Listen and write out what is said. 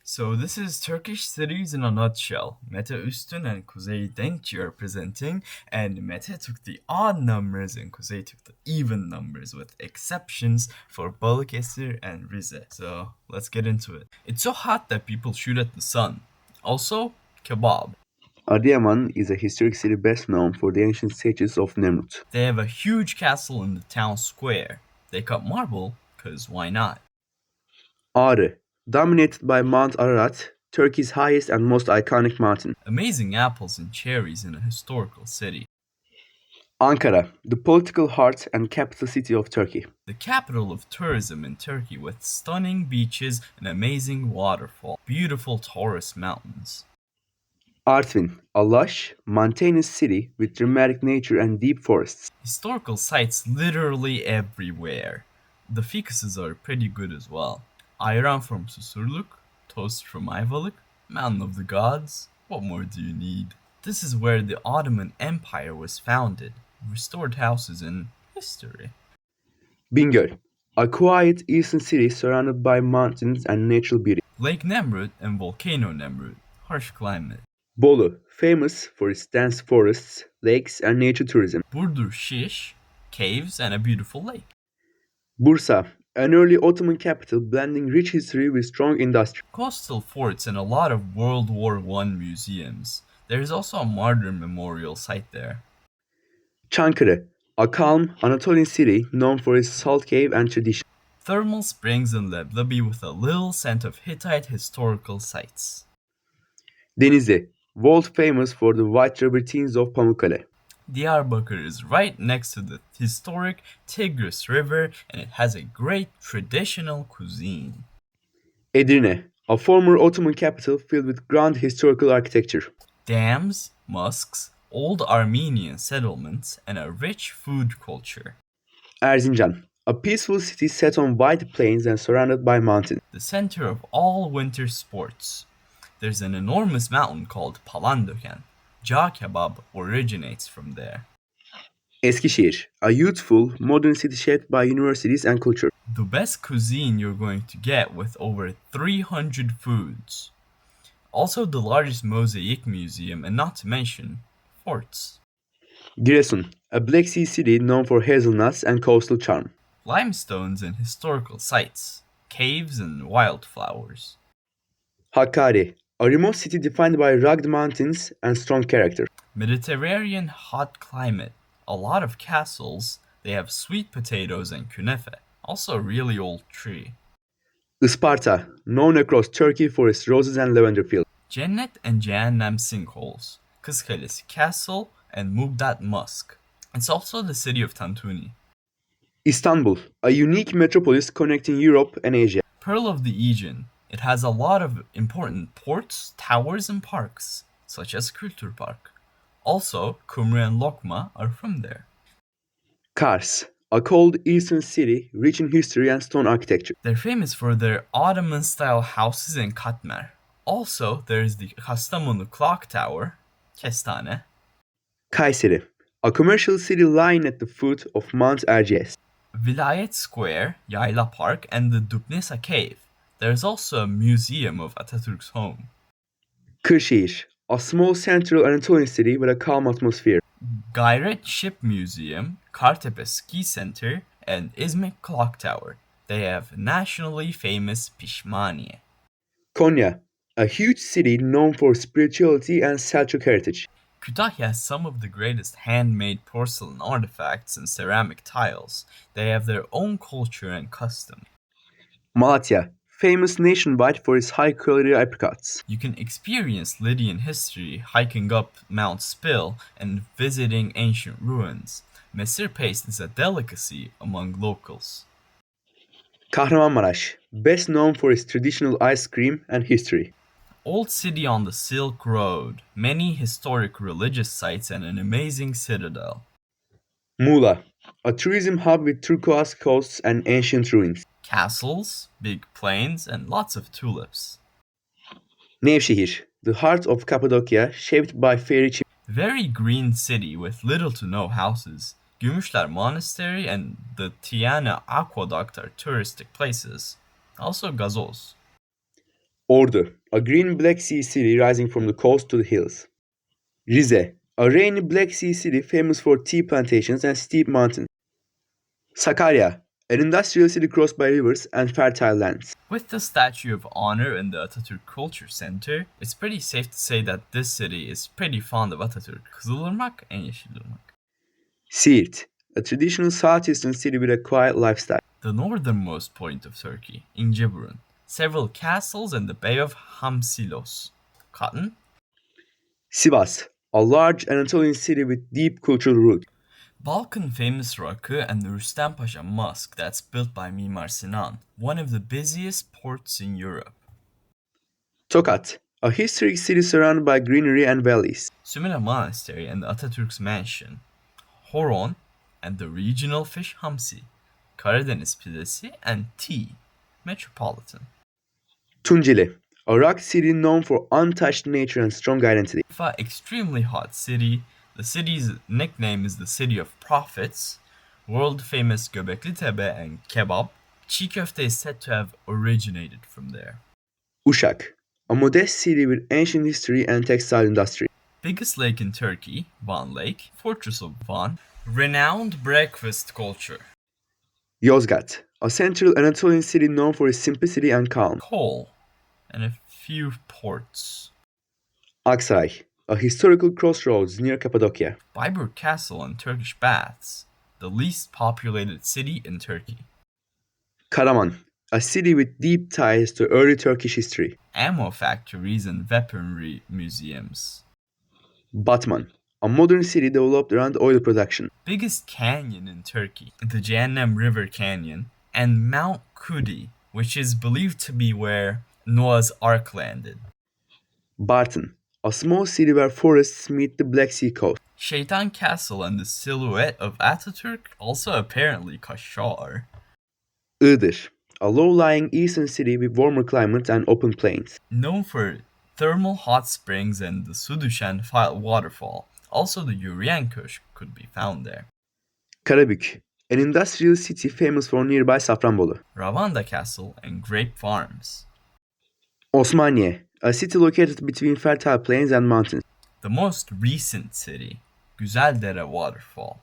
So this is Turkish cities in a nutshell. Mete üstün and Kuzey Denkçi are presenting, and Mete took the odd numbers and Kuzey took the even numbers, with exceptions for Balıkesir and Rize. So let's get into it. It's so hot that people shoot at the sun. Also, kebab. Adıyaman is a historic city best known for the ancient sages of Nemrut. They have a huge castle in the town square. They cut marble, cause why not? Ağrı, dominated by Mount Ararat, Turkey's highest and most iconic mountain. Amazing apples and cherries in a historical city. Ankara, the political heart and capital city of Turkey. The capital of tourism in Turkey, with stunning beaches and amazing waterfall, beautiful Taurus mountains. Artvin, a lush, mountainous city with dramatic nature and deep forests. Historical sites literally everywhere. The ficuses are pretty good as well. Ayran from Susurluk, toast from Ayvalık, Mountain of the Gods. What more do you need? This is where the Ottoman Empire was founded. Restored houses and history. Bingöl, a quiet eastern city surrounded by mountains and natural beauty. Lake Nemrut and Volcano Nemrut. Harsh climate. Bolu, famous for its dense forests, lakes and nature tourism. Burdur Shish, caves and a beautiful lake. Bursa, an early Ottoman capital blending rich history with strong industry. Coastal forts and a lot of World War One museums. There is also a martyr memorial site there. Çankırı, a calm Anatolian city known for its salt cave and tradition. Thermal springs in Leblebi with a little scent of Hittite historical sites. Denizli, world famous for the white travertines of Pamukkale. Diyarbakir is right next to the historic Tigris River, and it has a great traditional cuisine. Edirne, a former Ottoman capital filled with grand historical architecture. Dams, mosques, old Armenian settlements, and a rich food culture. Erzincan, a peaceful city set on wide plains and surrounded by mountains. The center of all winter sports. There's an enormous mountain called Palandöken. Cağ kebab originates from there. Eskişehir, a youthful, modern city shaped by universities and culture. The best cuisine you're going to get, with over 300 foods. Also the largest mosaic museum, and not to mention forts. Giresun, a Black Sea city known for hazelnuts and coastal charm. Limestones and historical sites. Caves and wildflowers. Hakkari, a remote city defined by rugged mountains and strong character. Mediterranean hot climate. A lot of castles. They have sweet potatoes and künefe. Also a really old tree. Isparta, known across Turkey for its roses and lavender fields. Cennet and Cehennem sinkholes. Kız Kalesi Castle and Mugdat Mosque. It's also the city of Tantuni. Istanbul, a unique metropolis connecting Europe and Asia. Pearl of the Aegean. It has a lot of important ports, towers, and parks, such as Kültürpark. Also, Kumru and Lokma are from there. Kars, a cold eastern city rich in history and stone architecture. They're famous for their Ottoman-style houses and katmer. Also, there is the Kastamonu Clock Tower, Kestane. Kayseri, a commercial city lying at the foot of Mount Erciyes. Vilayet Square, Yayla Park, and the Dubnesa Cave. There's also a museum of Atatürk's home. Kırşehir, a small central Anatolian city with a calm atmosphere. Gayret Ship Museum, Kartepe Ski Center, and İzmit Clock Tower. They have nationally famous pişmaniye. Konya, a huge city known for spirituality and Selçuk heritage. Kütahya has some of the greatest handmade porcelain artifacts and ceramic tiles. They have their own culture and custom. Malatya, famous nationwide for its high quality apricots. You can experience Lydian history hiking up Mount Spill and visiting ancient ruins. Mesir paste is a delicacy among locals. Kahramanmaraş, best known for its traditional ice cream and history. Old city on the Silk Road, many historic religious sites, and an amazing citadel. Muğla, a tourism hub with turquoise coasts and ancient ruins. Castles, big plains, and lots of tulips. Nevşehir, the heart of Cappadocia, shaped by fairy chimneys. Very green city with little to no houses. Gümüşler Monastery and the Tiana Aqueduct are touristic places. Also gazoz. Ordu, a green Black Sea city rising from the coast to the hills. Rize, a rainy Black Sea city famous for tea plantations and steep mountains. Sakarya, an industrial city crossed by rivers and fertile lands. With the Statue of Honor in the Atatürk Culture Center, it's pretty safe to say that this city is pretty fond of Atatürk. Kızılırmak and Yeşilırmak. Siirt, a traditional southeastern city with a quiet lifestyle. The northernmost point of Turkey, İnceburun. Several castles and the Bay of Hamsilos. Cotton. Sivas, a large Anatolian city with deep cultural roots. Balkan famous Rakı and the Rüstem Pasha Mosque that's built by Mimar Sinan, one of the busiest ports in Europe. Tokat, a historic city surrounded by greenery and valleys. Sümele Monastery and the Atatürk's mansion. Horon and the regional fish hamsi. Karadeniz pidesi and tea. Metropolitan. Tunceli, a rock city known for untouched nature and strong identity. Urfa, extremely hot city. The city's nickname is the City of Prophets. World famous Göbekli Tepe and kebab. Çiğ köfte is said to have originated from there. Uşak, a modest city with ancient history and textile industry. Biggest lake in Turkey, Van Lake, Fortress of Van. Renowned breakfast culture. Yozgat, a central Anatolian city known for its simplicity and calm. Coal and a few ports. Aksaray, a historical crossroads near Cappadocia. Bayburt Castle and Turkish baths. The least populated city in Turkey. Karaman, a city with deep ties to early Turkish history. Ammo factories and weaponry museums. Batman, a modern city developed around oil production. Biggest canyon in Turkey, the Cehennem River Canyon, and Mount Kudi, which is believed to be where Noah's Ark landed. Bartın, a small city where forests meet the Black Sea coast. Şeytan Castle and the silhouette of Ataturk, also apparently Kashgar. Iğdır, a low-lying eastern city with warmer climate and open plains. Known for thermal hot springs and the Sudushan waterfall. Also the Yürüyen Köşk could be found there. Karabük, an industrial city famous for nearby Safranbolu. Ravanda Castle and grape farms. Osmaniye, a city located between fertile plains and mountains. The most recent city, Güzeldere Waterfall.